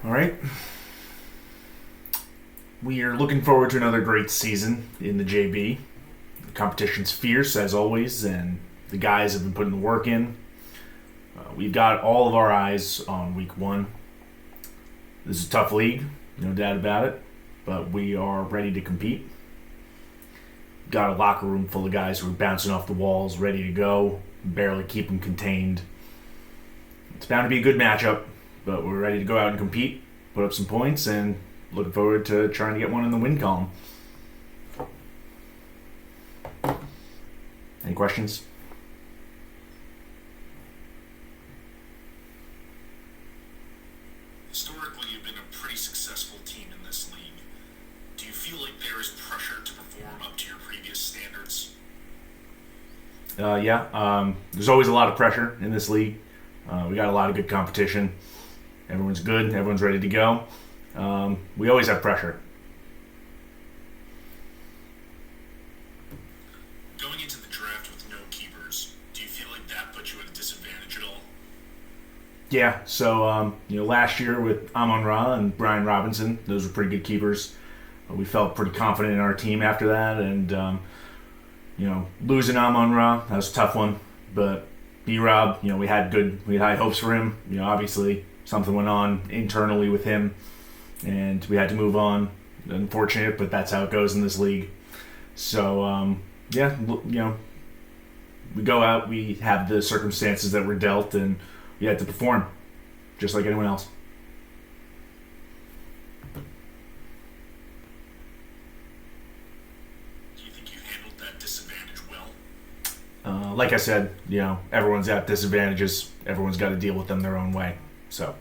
All right. We are looking forward to another great season in the JB. The competition's fierce, as always, and the guys have been putting the work in. We've got all of our eyes on week one. This is a tough league, no doubt about it, but we are ready to compete. Got a locker room full of guys who are bouncing off the walls, ready to go, barely keep them contained. It's bound to be a good matchup, but we're ready to go out and compete, put up some points, and looking forward to trying to get one in the win column. Any questions? Historically, you've been a pretty successful team in this league. Do you feel like there is pressure to perform up to your previous standards? Yeah. There's always a lot of pressure in this league. We got a lot of good competition. Everyone's good. Everyone's ready to go. We always have pressure. Going into the draft with no keepers, do you feel like that puts you at a disadvantage at all? Yeah. So last year with Amon Ra and Brian Robinson, those were pretty good keepers. We felt pretty confident in our team after that, and losing Amon Ra, that was a tough one. But B-Rob, we had high hopes for him. Obviously something went on internally with him, and we had to move on. Unfortunate, but that's how it goes in this league. So we go out, we have the circumstances that we're dealt, and we had to perform just like anyone else. Do you think you handled that disadvantage well? Like I said, everyone's got disadvantages. Everyone's got to deal with them their own way. So,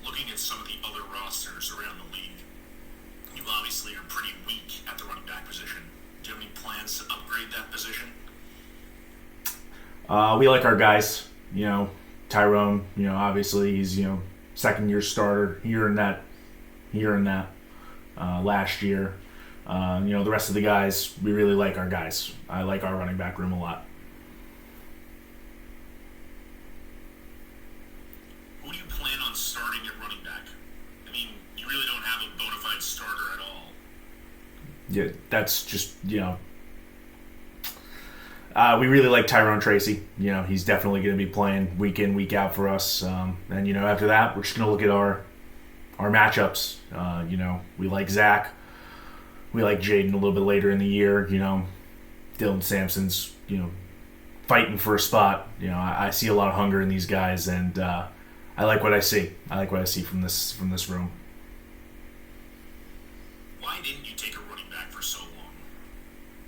Looking at some of the other rosters around the league, you obviously are pretty weak at the running back position. Do you have any plans to upgrade that position? we like our guys. Tyrone. Obviously he's second year starter here and that. Last year. The rest of the guys, we really like our guys. I like our running back room a lot. Who do you plan on starting at running back? I mean, you really don't have a bona fide starter at all. Yeah, that's just we really like Tyrone Tracy. He's definitely going to be playing week in, week out for us. And after that, we're just going to look at our matchups. We like Zach. We like Jaden a little bit later in the year. Dylan Sampson's fighting for a spot. I see a lot of hunger in these guys, and I like what I see. I like what I see from this room. Why didn't you take a running back for so long?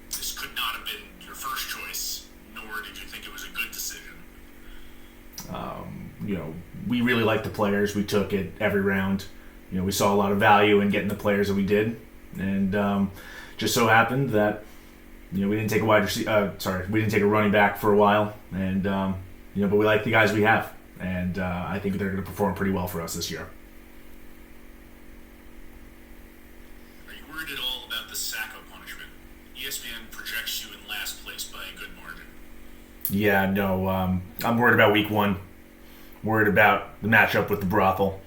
This could not have been your first choice, nor did you think it was a good decision. We really like the players we took at every round. We saw a lot of value in getting the players that we did, and just so happened that we didn't take we didn't take a running back for a while, and but we like the guys we have, and I think they're going to perform pretty well for us this year. Are you worried at all about the Sacco punishment? ESPN projects you in last place by a good margin. Yeah, no, I'm worried about week one. Worried about the matchup with the brothel.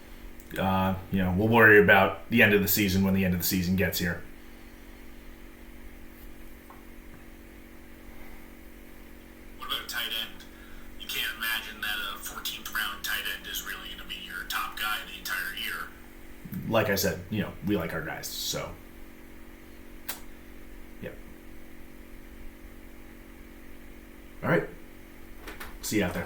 We'll worry about the end of the season when the end of the season gets here. What about tight end? You can't imagine that a 14th round tight end is really going to be your top guy the entire year. Like I said, we like our guys, so. Yep. All right. See you out there.